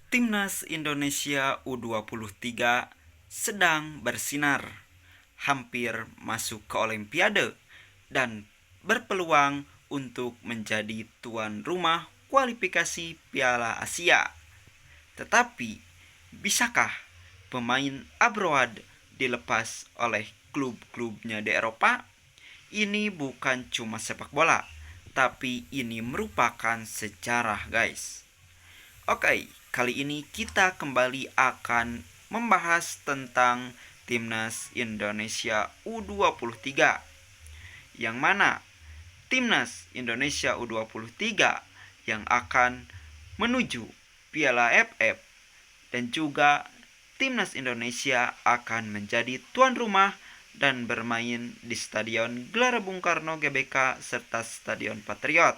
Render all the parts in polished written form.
Timnas Indonesia U23 sedang bersinar, hampir masuk ke Olimpiade dan berpeluang untuk menjadi tuan rumah kualifikasi Piala Asia. Tetapi, bisakah pemain abroad dilepas oleh klub-klubnya di Eropa? Ini bukan cuma sepak bola, tapi ini merupakan sejarah, guys. Oke, kali ini kita kembali akan membahas tentang Timnas Indonesia U23, yang mana Timnas Indonesia U23 yang akan menuju Piala AFF dan juga Timnas Indonesia akan menjadi tuan rumah dan bermain di Stadion Gelora Bung Karno GBK serta Stadion Patriot,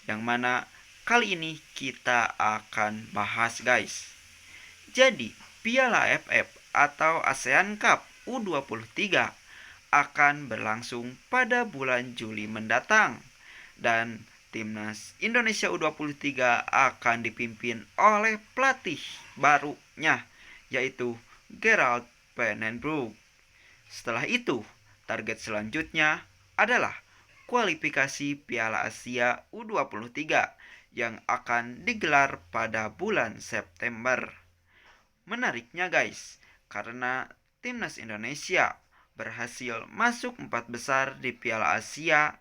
yang mana kali ini kita akan bahas, guys. Jadi, Piala AFF atau ASEAN Cup U23 akan berlangsung pada bulan Juli mendatang dan Timnas Indonesia U23 akan dipimpin oleh pelatih barunya, yaitu Gerald Penenbroek. Setelah itu, target selanjutnya adalah kualifikasi Piala Asia U23 yang akan digelar pada bulan September. Menariknya, guys, karena Timnas Indonesia berhasil masuk 4 besar di Piala Asia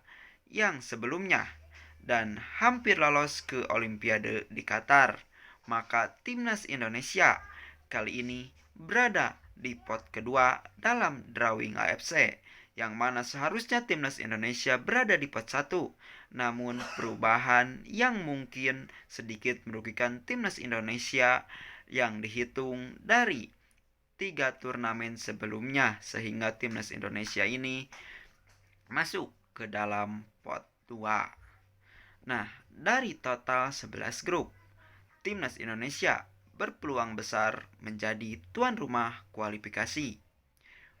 yang sebelumnya dan hampir lolos ke Olimpiade di Qatar, maka Timnas Indonesia kali ini berada di pot kedua dalam drawing AFC, yang mana seharusnya Timnas Indonesia berada di pot 1. Namun perubahan yang mungkin sedikit merugikan Timnas Indonesia yang dihitung dari 3 turnamen sebelumnya, sehingga Timnas Indonesia ini masuk ke dalam pot 2. Nah, dari total 11 grup, Timnas Indonesia berpeluang besar menjadi tuan rumah kualifikasi.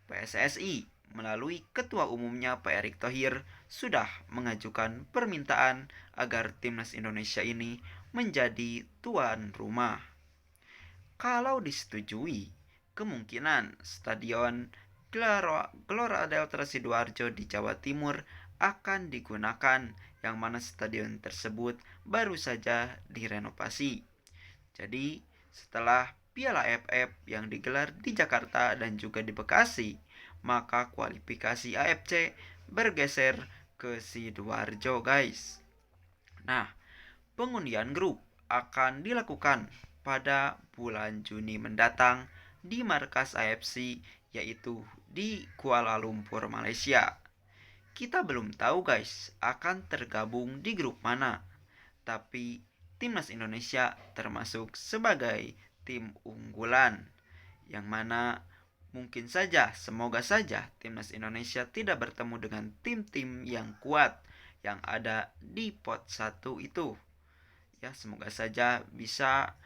PSSI melalui Ketua Umumnya Pak Erick Thohir sudah mengajukan permintaan agar Timnas Indonesia ini menjadi tuan rumah. Kalau disetujui, kemungkinan Stadion Gelora Delta Sidoarjo di Jawa Timur akan digunakan, yang mana stadion tersebut baru saja direnovasi. Jadi, setelah Piala AFF yang digelar di Jakarta dan juga di Bekasi, maka kualifikasi AFC bergeser ke Sidoarjo, guys. Nah, pengundian grup akan dilakukan pada bulan Juni mendatang di markas AFC, yaitu di Kuala Lumpur, Malaysia. Kita belum tahu, guys, akan tergabung di grup mana. Tapi Timnas Indonesia termasuk sebagai tim unggulan, yang mana mungkin saja, semoga saja Timnas Indonesia tidak bertemu dengan tim-tim yang kuat yang ada di pot 1 itu. Ya, semoga saja bisa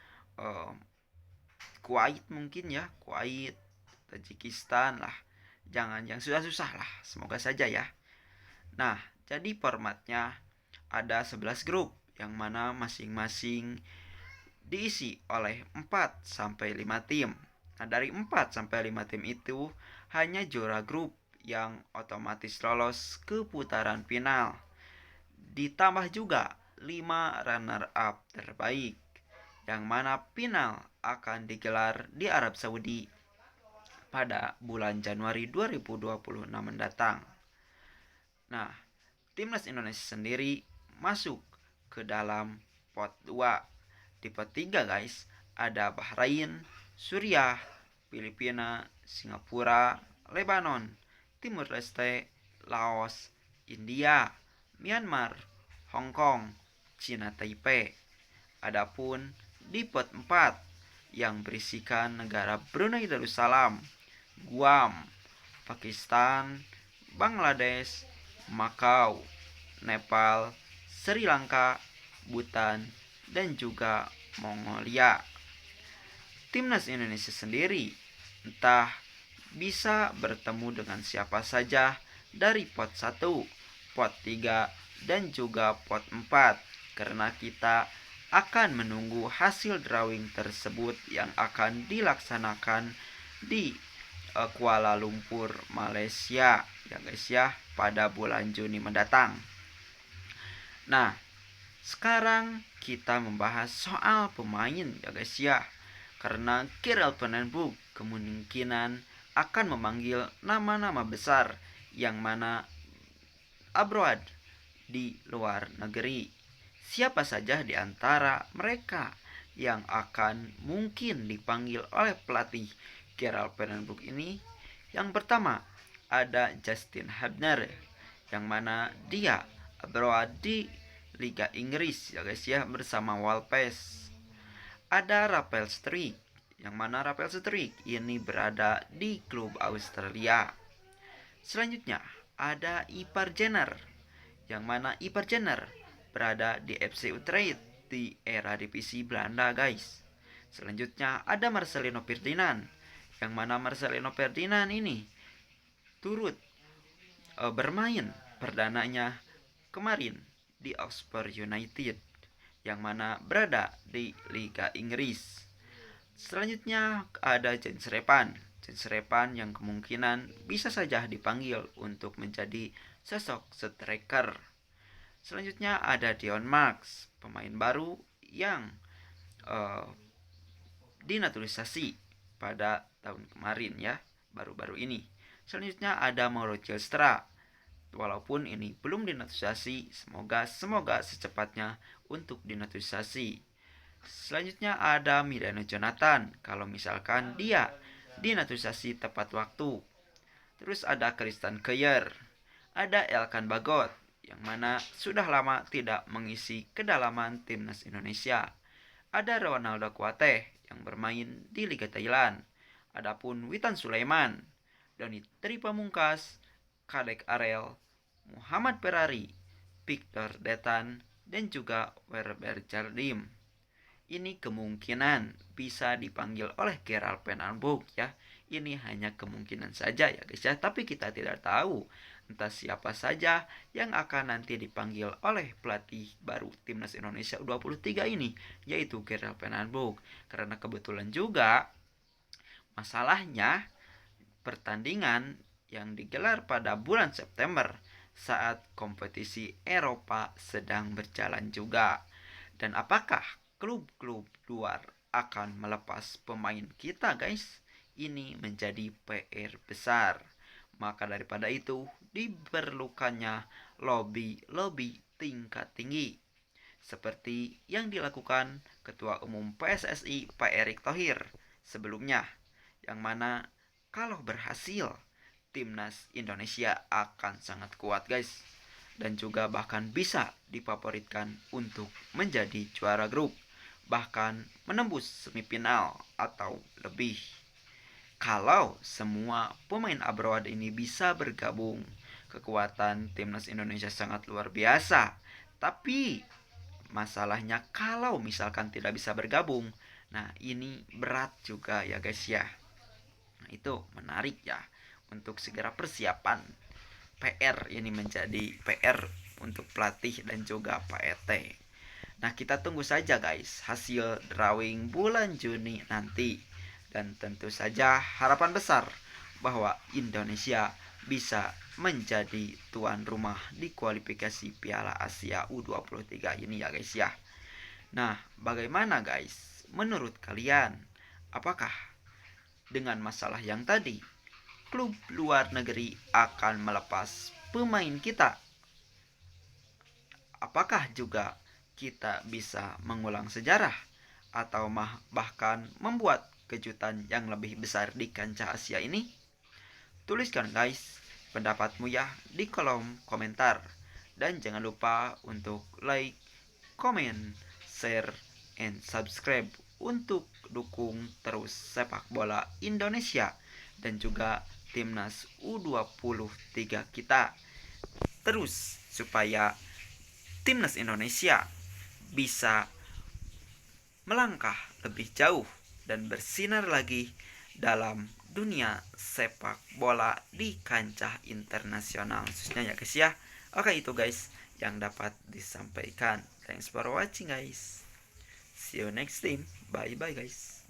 Kuwait mungkin ya, Kuwait, Tajikistan lah. Jangan yang susah-susah lah, semoga saja ya. Nah, jadi formatnya ada 11 grup yang mana masing-masing diisi oleh 4 sampai 5 tim. Nah, dari 4 sampai 5 tim itu hanya juara grup yang otomatis lolos ke putaran final. Ditambah juga 5 runner up terbaik, yang mana final akan digelar di Arab Saudi pada bulan Januari 2026 mendatang. Nah, Timnas Indonesia sendiri masuk ke dalam pot 2. Di pot 3, guys, ada Bahrain, Suriah, Filipina, Singapura, Lebanon, Timur Leste, Laos, India, Myanmar, Hong Kong, Cina Taipei. Adapun di pot 4 yang berisikan negara Brunei Darussalam, Guam, Pakistan, Bangladesh, Macau, Nepal, Sri Lanka, Bhutan, dan juga Mongolia. Timnas Indonesia sendiri entah bisa bertemu dengan siapa saja dari pot 1, pot 3, dan juga pot 4, karena kita akan menunggu hasil drawing tersebut yang akan dilaksanakan di Kuala Lumpur, Malaysia ya guys ya, pada bulan Juni mendatang. Nah, sekarang kita membahas soal pemain ya guys ya. Karena Kjell Penenbook kemungkinan akan memanggil nama-nama besar yang mana abroad di luar negeri. Siapa saja di antara mereka yang akan mungkin dipanggil oleh pelatih Kjell Penenbook ini? Yang pertama ada Justin Hubner, yang mana dia abroad di Liga Inggris ya guys ya bersama Wolves. Ada Rafael Struijk, yang mana Rafael Struijk ini berada di klub Australia. Selanjutnya ada Ipar Jenner, yang mana Ipar Jenner berada di FC Utrecht di era divisi Belanda guys. Selanjutnya ada Marcelino Ferdinand, yang mana Marcelino Ferdinand ini turut bermain perdananya kemarin di Oxford United, yang mana berada di Liga Inggris. Selanjutnya ada Jens Repan. Jens Repan yang kemungkinan bisa saja dipanggil untuk menjadi sosok striker. Selanjutnya ada Dion Max, pemain baru yang dinaturalisasi pada tahun kemarin ya, baru-baru ini. Selanjutnya ada Mauro Zylstra. Walaupun ini belum dinaturalisasi, semoga secepatnya untuk dinaturalisasi. Selanjutnya ada Mirano Jonathan, kalau misalkan dia dinaturalisasi tepat waktu. Terus ada Christian Kjaer, ada Elkan Bagot, yang mana sudah lama tidak mengisi kedalaman timnas Indonesia. Ada Ronaldo Kuate yang bermain di Liga Thailand. Adapun Witan Sulaiman, Doni Tripamungkas, Kadek Arel, Muhammad Ferrari, Victor Detan, dan juga Werber Jardim. Ini kemungkinan bisa dipanggil oleh Kjell Penenbook ya. Ini hanya kemungkinan saja ya guys ya, tapi kita tidak tahu entah siapa saja yang akan nanti dipanggil oleh pelatih baru timnas Indonesia U23 ini, yaitu Kjell Penenbook. Karena kebetulan juga masalahnya pertandingan yang digelar pada bulan September saat kompetisi Eropa sedang berjalan juga. Dan apakah klub-klub luar akan melepas pemain kita guys? Ini menjadi PR besar. Maka daripada itu diperlukannya lobby tingkat tinggi, seperti yang dilakukan Ketua Umum PSSI Pak Erick Thohir sebelumnya, yang mana kalau berhasil timnas Indonesia akan sangat kuat guys, dan juga bahkan bisa difavoritkan untuk menjadi juara grup, bahkan menembus semifinal atau lebih. Kalau semua pemain abroad ini bisa bergabung, kekuatan timnas Indonesia sangat luar biasa. Tapi masalahnya kalau misalkan tidak bisa bergabung, nah ini berat juga ya guys ya. Nah itu menarik ya, untuk segera persiapan. PR ini menjadi PR untuk pelatih dan juga Pak ET. Nah kita tunggu saja guys hasil drawing bulan Juni nanti. Dan tentu saja harapan besar bahwa Indonesia bisa menjadi tuan rumah di kualifikasi Piala Asia U23 ini ya guys ya. Nah bagaimana guys menurut kalian? Apakah dengan masalah yang tadi klub luar negeri akan melepas pemain kita? Apakah juga kita bisa mengulang sejarah atau bahkan membuat kejutan yang lebih besar di kancah Asia ini? Tuliskan guys pendapatmu ya di kolom komentar. Dan jangan lupa untuk like, comment, share, and subscribe untuk dukung terus sepak bola Indonesia dan juga timnas U23 kita. Terus supaya timnas Indonesia bisa melangkah lebih jauh dan bersinar lagi dalam dunia sepak bola di kancah internasional khususnya ya guys ya. Oke itu guys yang dapat disampaikan. Thanks for watching guys. See you next time. Bye bye guys.